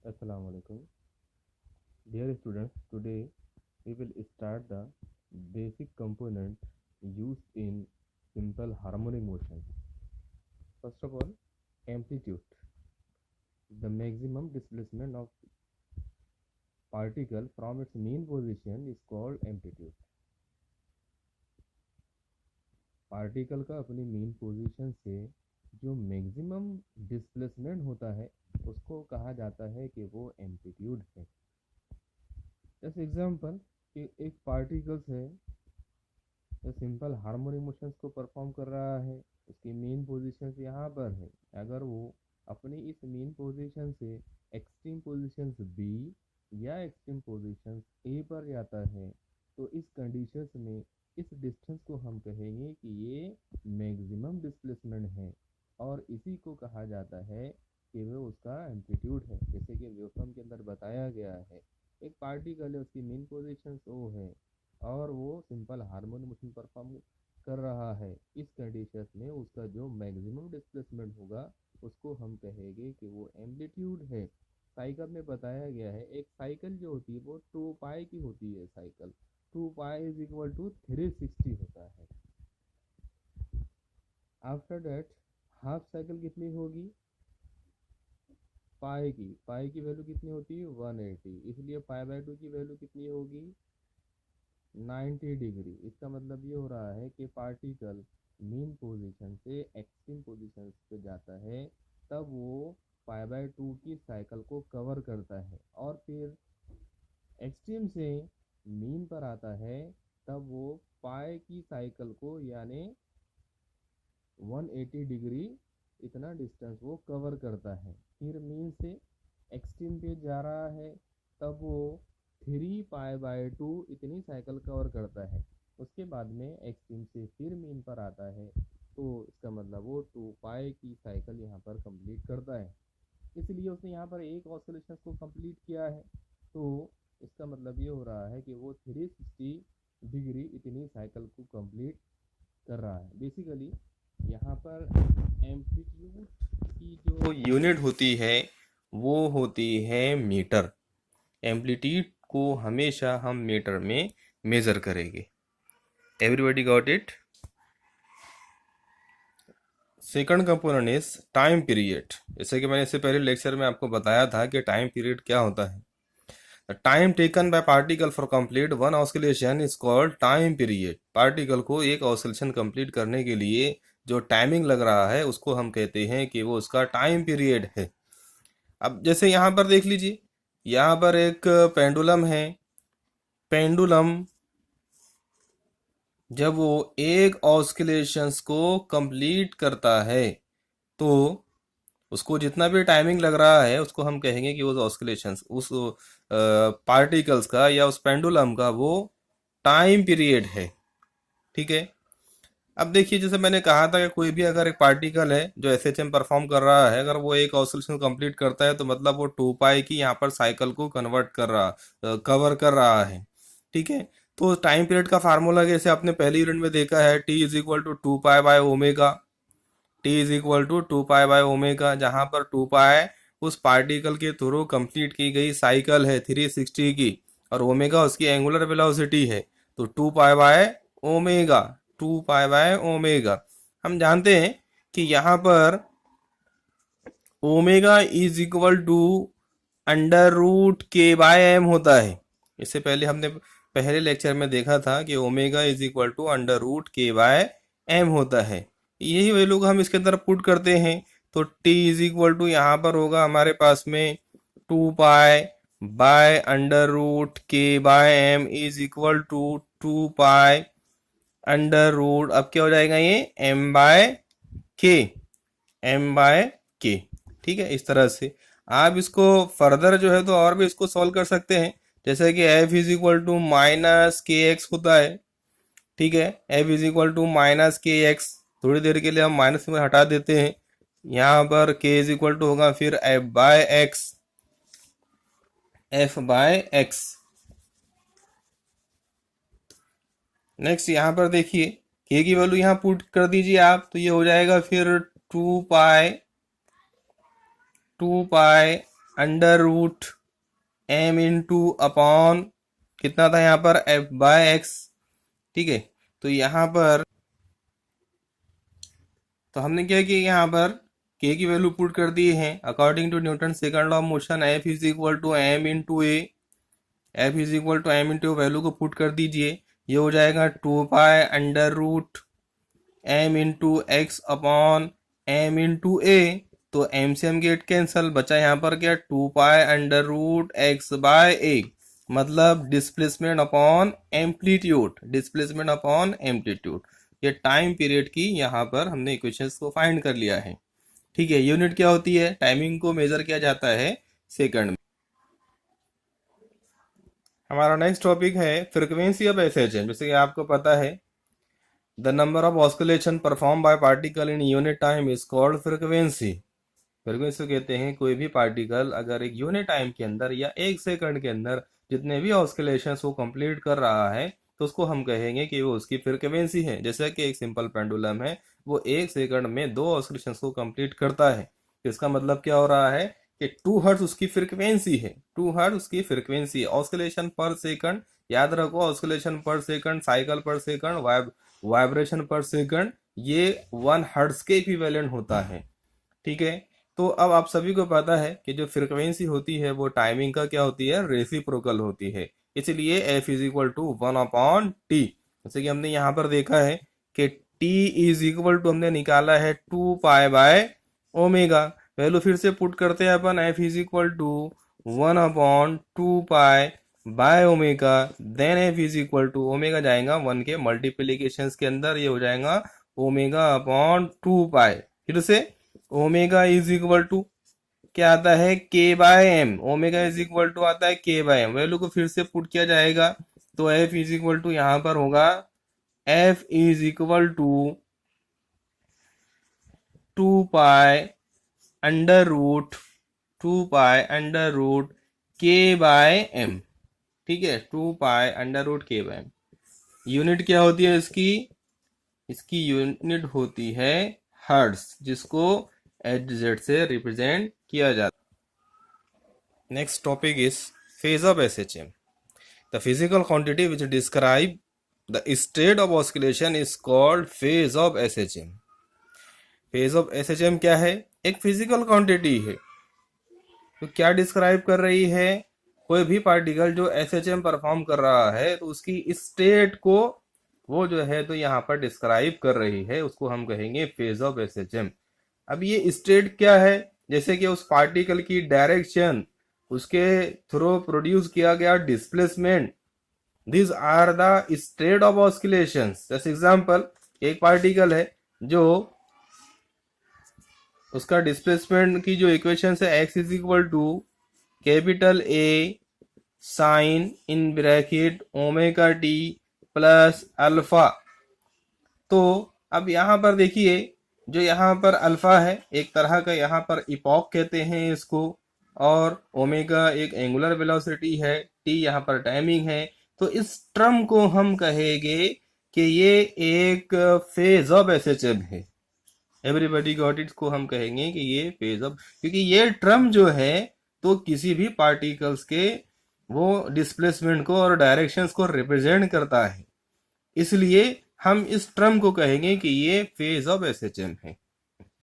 Assalamu alaikum. Dear students, today we will start the basic component used in simple harmonic motion. First of all, amplitude. The maximum displacement of particle from its mean position is called amplitude. Particle का अपनी mean position से जो maximum displacement होता है उसको कहा जाता है कि वो एम्पलीट्यूड है। जैसे एग्जांपल कि एक पार्टिकल्स है जो सिंपल हार्मोनिक मोशंस को परफॉर्म कर रहा है, उसकी मीन पोजीशन यहाँ पर है। अगर वो अपनी इस मीन पोजीशन से एक्सट्रीम पोजीशंस बी या एक्सट्रीम पोजीशंस ए पर जाता है तो इस कंडीशंस में इस डिस्टेंस को हम कहेंगे कि ये मैक्सिमम डिस्प्लेसमेंट है और इसी को कहा जाता है कि वो उसका एम्पलीट्यूड है। जैसे कि वेवफॉर्म के अंदर बताया गया है, एक पार्टिकल है, उसकी मीन पोजीशन ओ है और वो सिंपल हार्मोनिक मोशन परफॉर्म कर रहा है। इस कंडीशन में उसका जो मैक्सिमम डिस्प्लेसमेंट होगा उसको हम कहेंगे कि वो एम्पलीट्यूड है। साइकिल में बताया गया है, एक साइकिल जो होती है वो 2 पाई की होती है। Cycle 2 pi is equal to 360 होता है। आफ्टर दैट हाफ साइकिल कितनी होगी? पाई की वैल्यू कितनी होती है? 180। इसलिए पाई बाय 2 की वैल्यू कितनी होगी? 90 डिग्री। इसका मतलब ये हो रहा है कि पार्टिकल मीन पोजीशन से एक्सट्रीम पोजीशन पे जाता है तब वो पाई बाय 2 की साइकिल को कवर करता है और फिर एक्सट्रीम से मीन पर आता है तब वो पाई की साइकिल को यानी 180 डिग्री इतना डिस्टेंस वो कवर करता है। फिर मीन से एक्सट्रीम पे जा रहा है तब वो 3 पाई बाय 2 इतनी साइकिल कवर करता है। उसके बाद में एक्सट्रीम से फिर मीन पर आता है तो इसका मतलब वो 2 पाई की साइकिल यहाँ पर कंप्लीट करता है। इसलिए उसने यहाँ पर एक ऑसिलेशन को कंप्लीट किया है तो इसका मतलब ये हो रहा है कि वो 360 डिग्री इतनी साइकिल को कंप्लीट कर रहा है। बेसिकली यहाँ पर एम्पलीट्यूड की जो यूनिट होती है वो होती है मीटर। एम्पलीट्यूड को हमेशा हम मीटर में मेजर करेंगे। Everybody got it? Second component is time period. जैसे कि मैंने इससे पहले लेक्चर में आपको बताया था कि टाइम पीरियड क्या होता है। The time taken by particle for complete one oscillation is called time period. Particle को एक ऑसिलेशन कंप्लीट करने के लिए जो टाइमिंग लग रहा है उसको हम कहते हैं कि वो उसका टाइम पीरियड है। अब जैसे यहाँ पर देख लीजिए, यहाँ पर एक पेंडुलम है। पेंडुलम जब वो एक ऑसिलेशंस को कंप्लीट करता है तो उसको जितना भी टाइमिंग लग रहा है उसको हम कहेंगे कि उस ऑसिलेशंस उस पार्टिकल्स का या उस पेंडुलम का वो टाइम पीरियड है। ठीक है। अब देखिए, जैसे मैंने कहा था कि कोई भी अगर एक पार्टिकल है जो एसएचएम परफॉर्म कर रहा है, अगर वो एक ऑसिलेशन कंप्लीट करता है तो मतलब वो 2 पाई की यहाँ पर साइकिल को कन्वर्ट कर रहा कवर कर रहा है। ठीक है। तो टाइम पीरियड का फार्मूला जैसे आपने पहली यूनिट में देखा है, T is equal to 2 pi by omega. T is equal to 2 pi by omega, जहां पर 2 पाई उस पार्टिकल के थ्रू कंप्लीट की गई साइकिल है 360 की और ओमेगा उसकी एंगुलर वेलोसिटी है। तो 2 pi by omega, 2 pi by omega. हम जानते हैं कि यहाँ पर omega is equal to under root K by M होता है। इससे पहले हमने पहले लेक्चर में देखा था कि omega is equal to under root K by M होता है। यही वैल्यू को हम इसके अंदर पुट करते हैं तो टी इज इक्वल टू यहाँ पर होगा हमारे पास में 2 pi by under root K by M is equal to 2 pi under root, अब क्या हो जाएगा ये, M by K, M by K. ठीक है। इस तरह से आप इसको फर्दर जो है तो और भी इसको सॉल्व कर सकते हैं, जैसे कि F is equal to minus K X होता है। ठीक है। F is equal to minus K X, थोड़ी देर के लिए हम माइनस में हटा देते हैं। यहाँ पर के इज इक्वल टू होगा फिर F by X, F by X. Next यहाँ पर देखिए, के की वैल्यू यहाँ पुट कर दीजिए आप, तो ये हो जाएगा फिर 2 pi under root M into upon कितना था यहाँ पर एफ बाय एक्स। ठीक है, तो यहाँ पर तो हमने क्या किया, यहाँ पर के की वैल्यू पुट कर दी है according to Newton second law of motion. F is equal to M into A, F is equal to M into value को पुट कर दीजिए। ये हो जाएगा 2 pi under root M into X upon M into A. तो M से M get cancel, बचा यहाँ पर क्या 2 pi under root X by A, मतलब displacement upon amplitude, displacement upon amplitude. ये टाइम पीरियड की यहाँ पर हमने इक्वेशंस को फाइंड कर लिया है। ठीक है, यूनिट क्या होती है, टाइमिंग को मेजर किया जाता है सेकंड में। हमारा नेक्स्ट टॉपिक है फ्रीक्वेंसी ऑफ एसएचएम। जैसे कि आपको पता है the number of oscillation perform by particle in unit time is called frequency. Frequency कहते हैं कोई भी पार्टिकल अगर एक यूनिट टाइम के अंदर या एक सेकंड के अंदर जितने भी ऑस्किलेशंस को कंप्लीट कर रहा है तो उसको हम कहेंगे कि वो उसकी फ्रीक्वेंसी है। जैसे कि एक सिंपल पेंडुलम है, वो एक सेकंड में 2 ऑस्किलेशंस को कंप्लीट करता है। इसका मतलब क्या हो रहा है कि 2 हर्ट्ज उसकी फ्रीक्वेंसी है, 2 हर्ट्ज उसकी फ्रीक्वेंसी है। ऑस्किलेशन पर सेकंड, याद रखो ऑस्किलेशन पर सेकंड, साइकिल पर सेकंड, वाइब्रेशन पर सेकंड, ये 1 हर्ट्ज के इक्विवेलेंट होता है। ठीक है, तो अब आप सभी को पता है कि जो फ्रीक्वेंसी होती है वो टाइमिंग का क्या होती है, रेसिप्रोकल होती है। इसलिए F is equal to 1/t। जैसे कि हमने यहाँ पर देखा है कि t इज इक्वल टू हमने निकाला है 2 पाई बाय ओमेगा। वैल्यू फिर से पुट करते हैं अपन, F is equal to 1/2 pi by omega. Then F is equal to omega जाएगा 1 के मल्टीप्लीकेशन के अंदर, ये हो जाएगा ओमेगा अपॉन 2 पाई। फिर से ओमेगा इज इक्वल टू क्या आता है, K by M. Omega is equal to आता है के बाय एम। वैल्यू को फिर से पुट किया जाएगा तो एफ इज इक्वल टू यहां पर होगा F is equal to 2 pi under root 2 pi under root K by M. ठीक है, 2 pi under root K by M. Unit क्या होती है इसकी, इसकी यूनिट होती है हर्ट्ज, जिसको एच से रिप्रेजेंट किया जाता है। Next topic is phase of SHM. The physical quantity which describe the state of oscillation is called phase of SHM. Phase of SHM क्या है, एक फिजिकल क्वांटिटी है। तो क्या डिस्क्राइब कर रही है, कोई भी पार्टिकल जो एसएचएम परफॉर्म कर रहा है तो उसकी स्टेट को वो जो है तो यहाँ पर डिस्क्राइब कर रही है, उसको हम कहेंगे फेज ऑफ एसएचएम। अब ये स्टेट क्या है, जैसे कि उस पार्टिकल की डायरेक्शन, उसके थ्रू प्रोड्यूस किया गया displacement, this are the state of oscillations. जैसे एग्जांपल, एक पार्टिकल है जो उसका डिस्प्लेसमेंट की जो इक्वेशन है X is equal to capital A sine in bracket omega T plus alpha. तो अब यहाँ पर देखिए, जो यहाँ पर अल्फा है एक तरह का यहाँ पर इपॉक कहते हैं इसको, और ओमेगा एक एंगुलर वेलोसिटी है, टी यहाँ पर टाइमिंग है। तो इस टर्म को हम कहेंगे कि ये एक फेज ऑफ एसएचएम है। एवरीबॉडी गॉट इट को हम कहेंगे कि ये फेज ऑफ, क्योंकि ये टर्म जो है तो किसी भी पार्टिकल्स के वो डिस्प्लेसमेंट को और डायरेक्शंस को रिप्रेजेंट करता है, इसलिए हम इस टर्म को कहेंगे कि ये फेज ऑफ एसएचएम है।